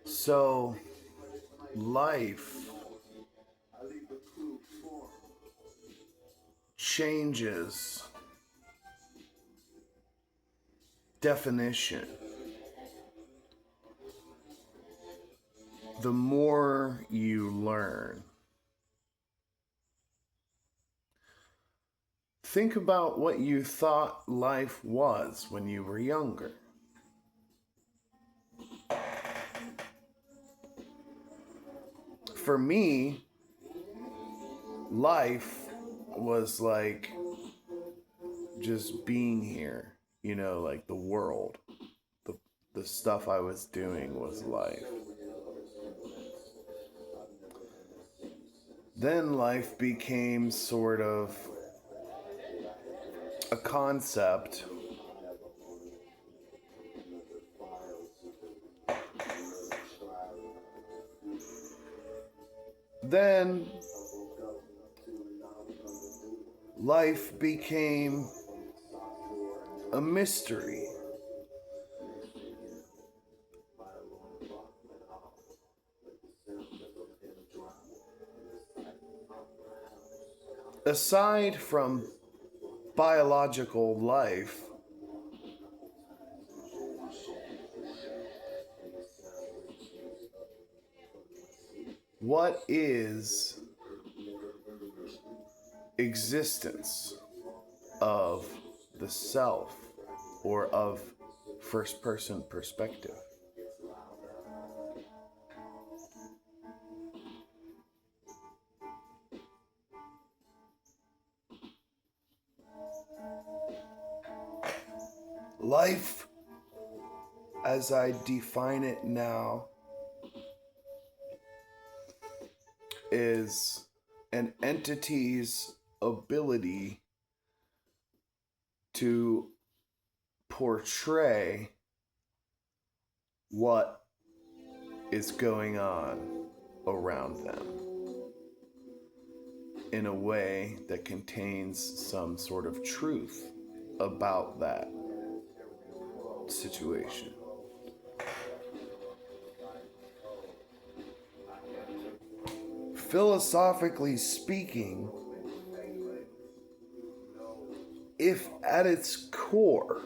So, life changes definition the more you learn. Think about what you thought life was when you were younger. For me, life was like just being here, like the world. The stuff I was doing was life. Then life became sort of a concept then life became a mystery. Aside from biological life, what is existence of the self or of first person perspective? Life, as I define it now, is an entity's ability to portray what is going on around them in a way that contains some sort of truth about that situation. Philosophically speaking, if at its core,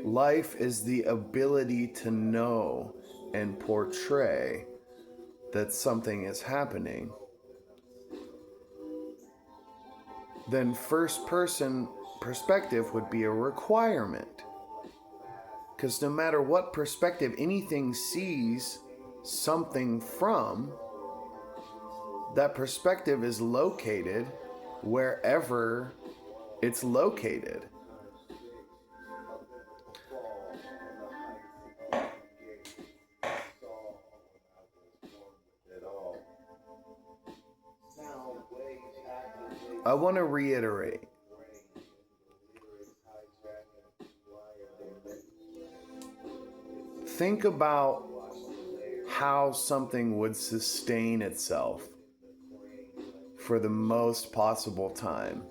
life is the ability to know and portray that something is happening, then first person perspective would be a requirement. Because no matter what perspective anything sees something from, that perspective is located wherever it's located. I want to reiterate. Think about how something would sustain itself for the most possible time.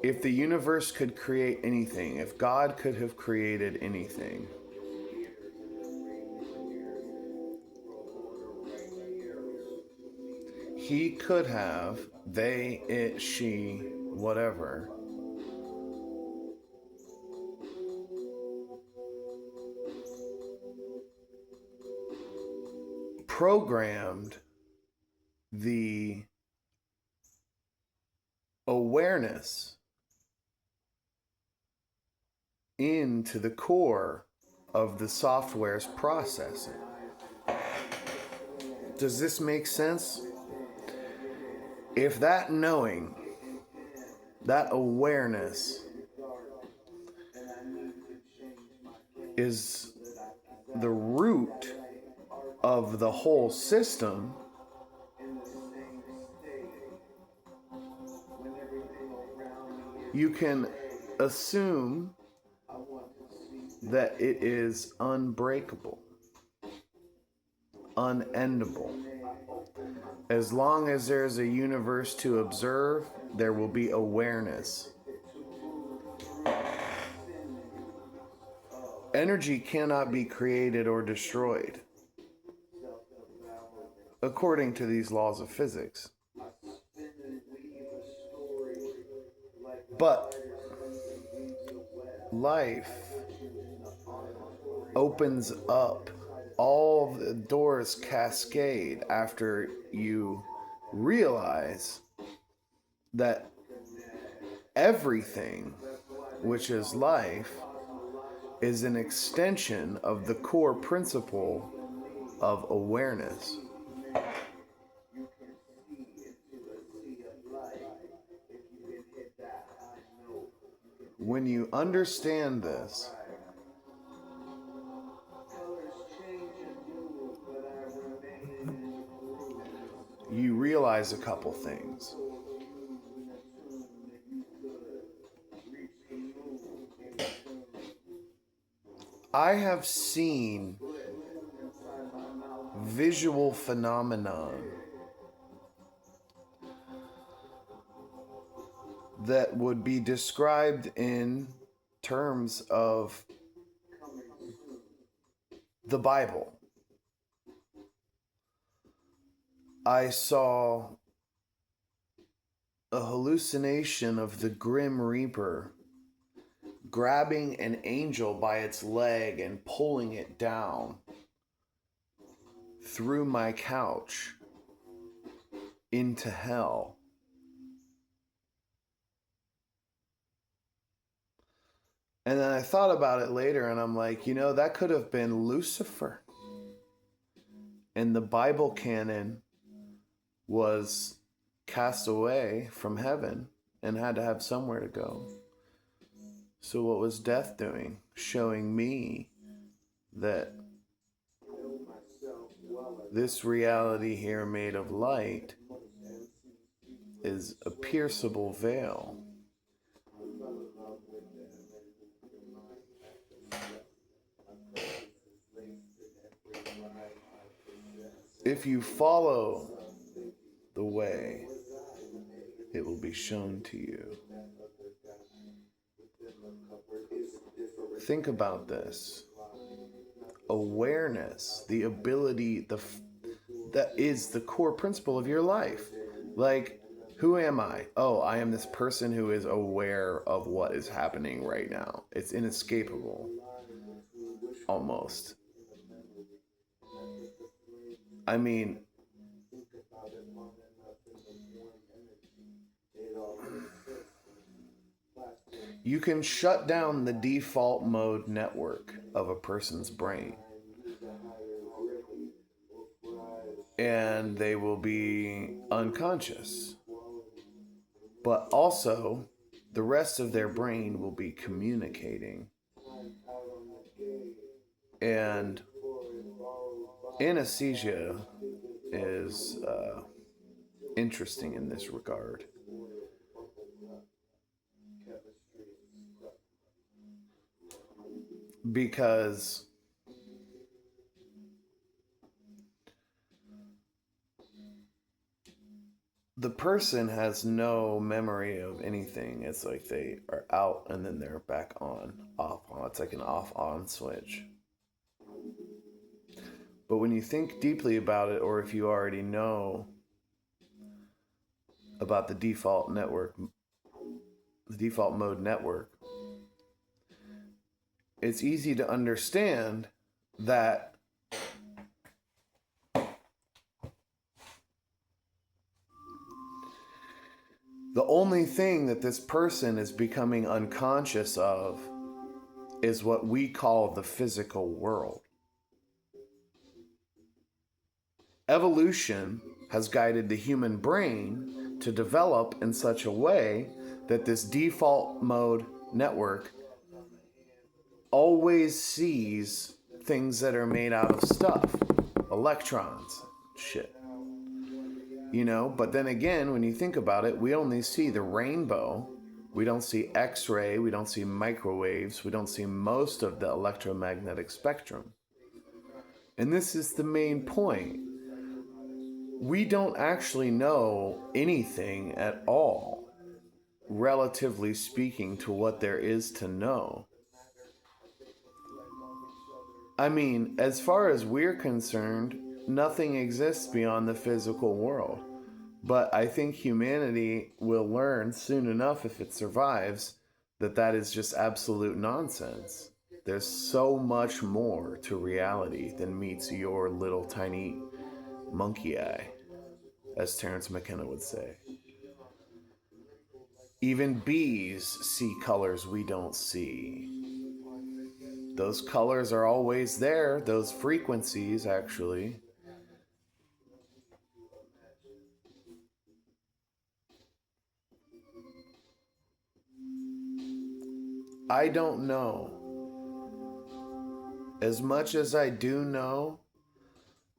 If the universe could create anything, if God could have created anything, he could have, they, it, she, whatever, programmed the awareness into the core of the software's processing. Does this make sense? If that knowing, that awareness is the root of the whole system, you can assume that it is unbreakable, unendable. As long as there's a universe to observe, there will be awareness. Energy cannot be created or destroyed according to these laws of physics. But life opens up. All the doors cascade after you realize that everything, which is life, is an extension of the core principle of awareness. When you understand this, you realize a couple things. I have seen visual phenomenon that would be described in terms of the Bible. I saw a hallucination of the Grim Reaper grabbing an angel by its leg and pulling it down through my couch into hell. And then I thought about it later and I'm like, that could have been Lucifer. And the Bible canon was cast away from heaven and had to have somewhere to go. So what was death doing? Showing me that this reality here made of light is a pierceable veil. If you follow the way, it will be shown to you. Think about this. Awareness, the ability, that is the core principle of your life. Like, who am I? Oh, I am this person who is aware of what is happening right now. It's inescapable. Almost. I mean, you can shut down the default mode network of a person's brain, and they will be unconscious. But also, the rest of their brain will be communicating. And anesthesia is interesting in this regard. Because the person has no memory of anything. It's like they are out and then they're back on, off on. It's like an off-on switch. But when you think deeply about it, or if you already know about the default mode network, it's easy to understand that the only thing that this person is becoming unconscious of is what we call the physical world. Evolution has guided the human brain to develop in such a way that this default mode network always sees things that are made out of stuff, electrons, shit. But then again, when you think about it, we only see the rainbow. We don't see X-ray, we don't see microwaves, we don't see most of the electromagnetic spectrum. And this is the main point. We don't actually know anything at all, relatively speaking, to what there is to know. I mean, as far as we're concerned, nothing exists beyond the physical world. But I think humanity will learn soon enough, if it survives, that that is just absolute nonsense. There's so much more to reality than meets your little tiny monkey eye, as Terence McKenna would say. Even bees see colors we don't see. Those colors are always there, those frequencies, actually. I don't know. As much as I do know,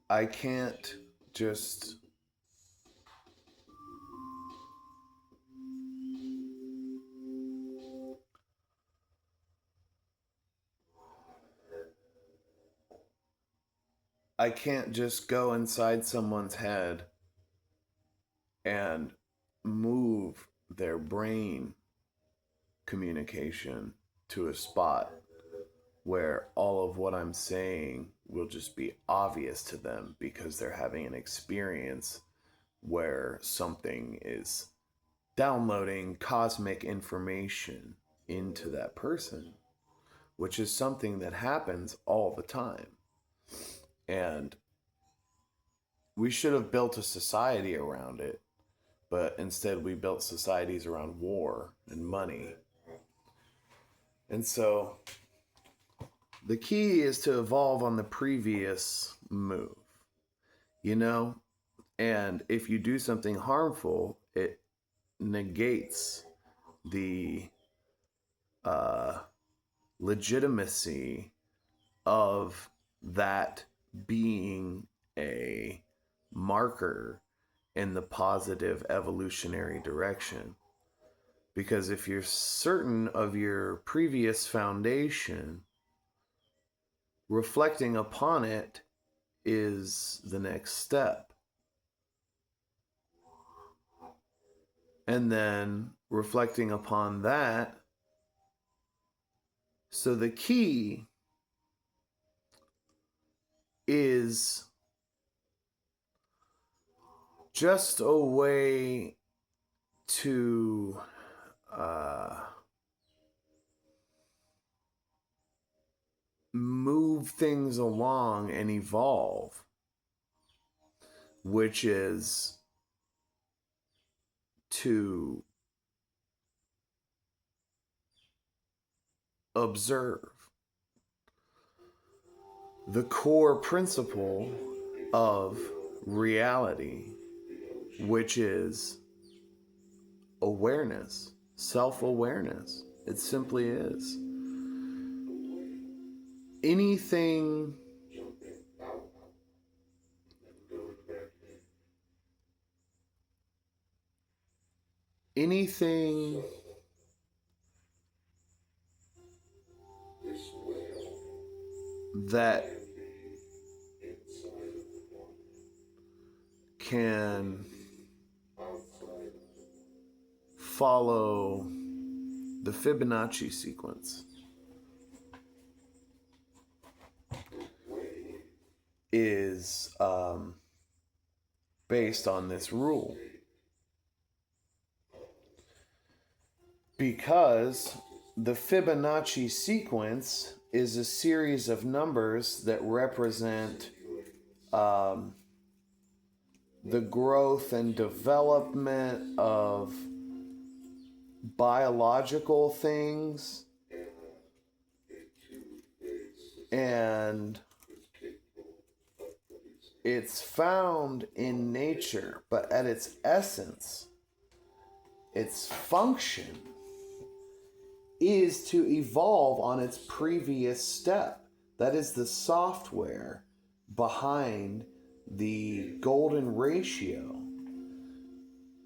I can't just go inside someone's head and move their brain communication to a spot where all of what I'm saying will just be obvious to them because they're having an experience where something is downloading cosmic information into that person, which is something that happens all the time. And we should have built a society around it, but instead we built societies around war and money. And so the key is to evolve on the previous move, you know? And if you do something harmful, it negates the legitimacy of that being a marker in the positive evolutionary direction. Because if you're certain of your previous foundation, reflecting upon it is the next step. And then reflecting upon that. So the key is just a way to move things along and evolve, which is to observe the core principle of reality, which is awareness, self-awareness. It simply is. Anything that can follow the Fibonacci sequence is based on this rule. Because the Fibonacci sequence is a series of numbers that represent the growth and development of biological things and it's found in nature, but at its essence, its function is to evolve on its previous step. That is the software behind the golden ratio.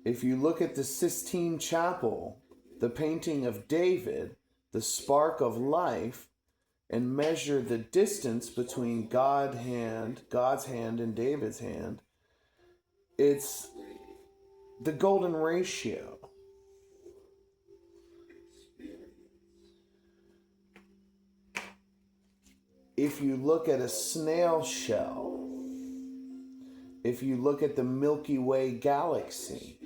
If you look at the Sistine Chapel, the painting of David, the spark of life, and measure the distance between God's hand and David's hand, it's the golden ratio. if you look at a snail shell, if you look at the Milky Way galaxy,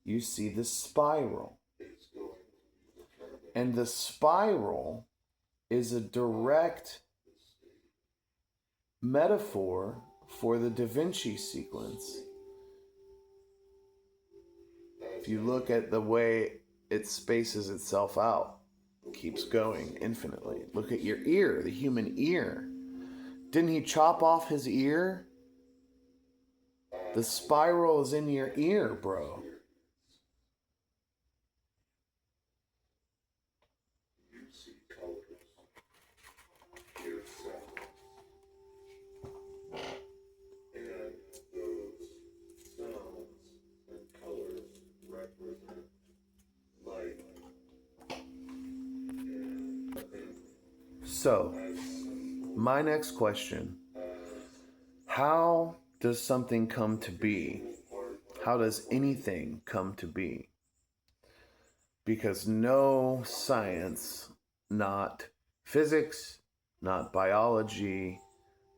you see the spiral. And the spiral is a direct metaphor for the Da Vinci sequence. If you look at the way it spaces itself out, it keeps going infinitely. Look at your ear, the human ear. Didn't he chop off his ear? The spiral is in your ear, bro. So, my next question, how does something come to be? How does anything come to be? Because no science, not physics, not biology,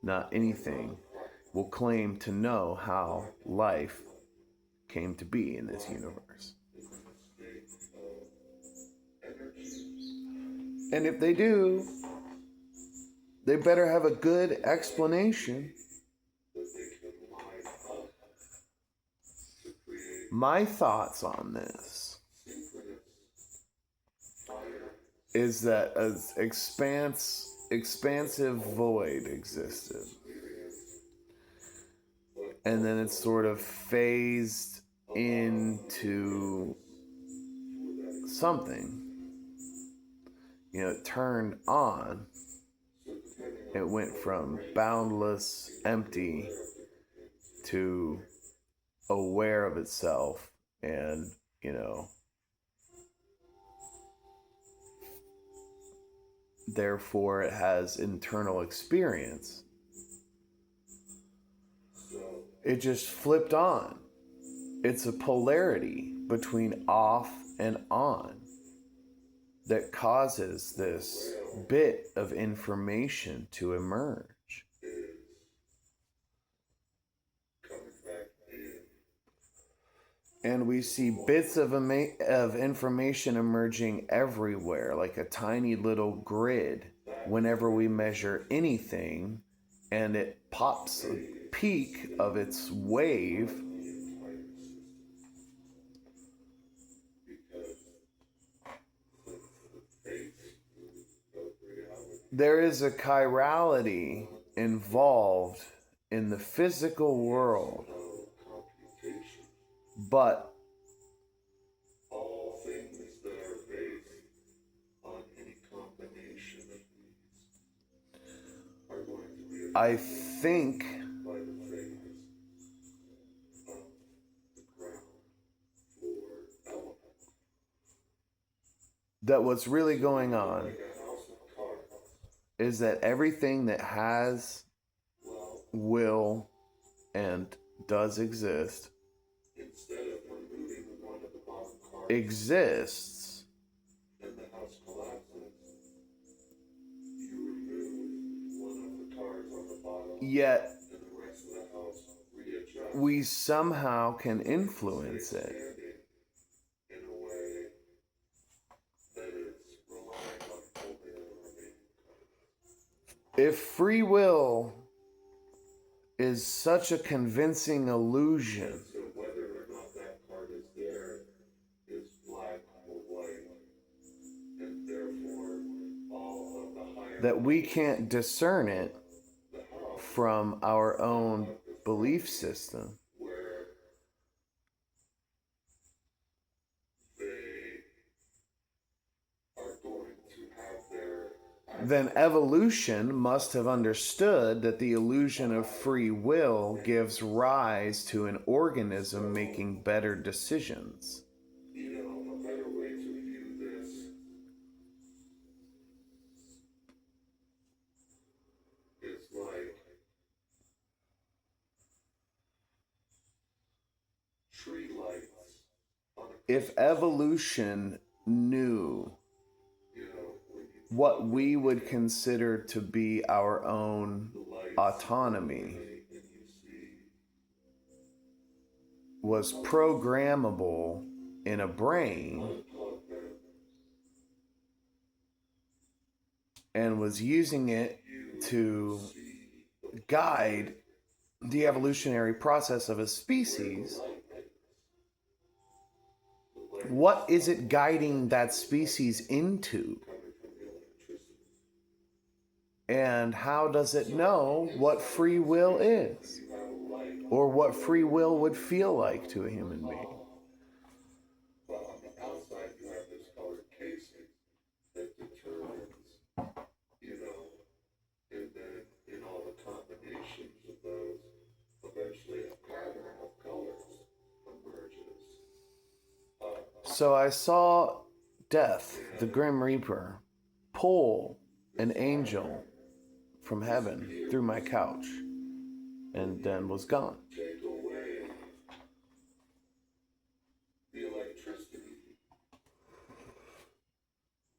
not anything, will claim to know how life came to be in this universe. And if they do, they better have a good explanation. My thoughts on this is that an expansive void existed. And then it sort of phased into something. It turned on. It went from boundless, empty, to aware of itself and, therefore it has internal experience. It just flipped on. It's a polarity between off and on that causes this bit of information to emerge. And we see bits of information emerging everywhere, like a tiny little grid, whenever we measure anything, and it pops a peak of its wave. There is a chirality involved in the physical world, but all things that are based on any combination of these are going to be I think by the phase of the ground floor element. that what's really going on is that everything that has, will, and does exist Instead of removing one of the bottom cards, exists. and the house collapses, you remove one of the cards on the bottom, Yet and the rest of the house readjusts. we somehow can influence it. In a way that is relying on only the remaining cards. If free will is such a convincing illusion, So whether or not that card is there is black or white, and therefore all of the higher that we can't discern it the house from our own belief system, where they are going to have their then evolution must have understood that the illusion of free will gives rise to an organism making better decisions. a better way to view this is like tree lights on a If evolution knew when you what we would consider to be our own autonomy was programmable in a brain and was using it to guide the evolutionary process of a species. What is it guiding that species into? And how does it know what free will is? Or what free will would feel like to a human being? But on the outside, you have this colored casing that determines, and then in all the combinations of those, eventually a pattern of colors emerges. So I saw Death, the Grim Reaper, pull an angel from heaven through my couch and then was gone. Take away the electricity,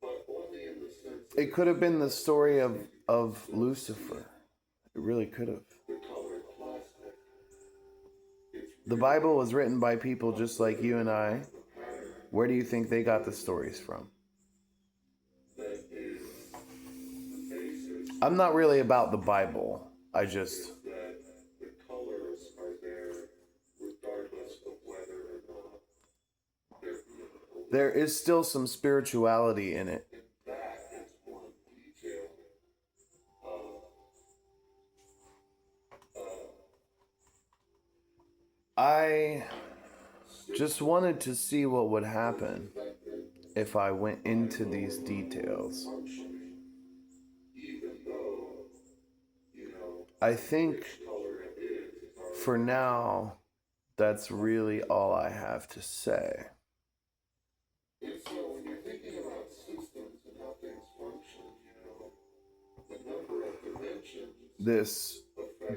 but only in the sense that It could have been the story of Lucifer. It really could have. the colored plastic, The Bible was written by people just like you and I. Where do you think they got the stories from? that is the basis I'm not really about the Bible. I just, that the colors are there regardless of whether or not they're beautiful. there is still some spirituality in it. That is one detail. I just wanted to see what would happen if I went into these details. Even though, I think color it is for now, that's really all I have to say. And so when you're thinking about systems and how things function, the number of dimensions This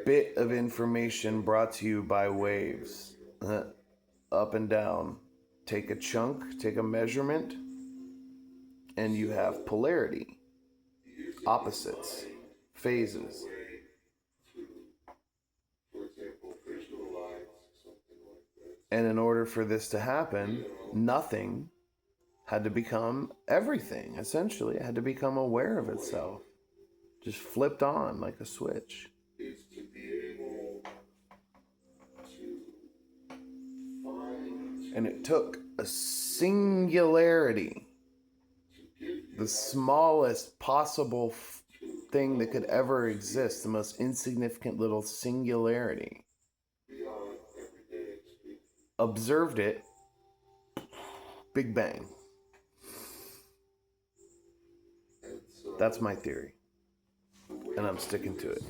bit of information brought to you by waves, up and down. Take a chunk, take a measurement, and you have polarity, opposites, phases. for example, visualize something like this. And in order for this to happen, nothing had to become everything, essentially. It had to become aware of itself. Just flipped on like a switch. Is to be able to find, And it took a singularity, the smallest possible thing that could ever exist, the most insignificant little singularity. beyond everyday experience. Observed it, Big Bang. And so That's my theory. And I'm sticking to it.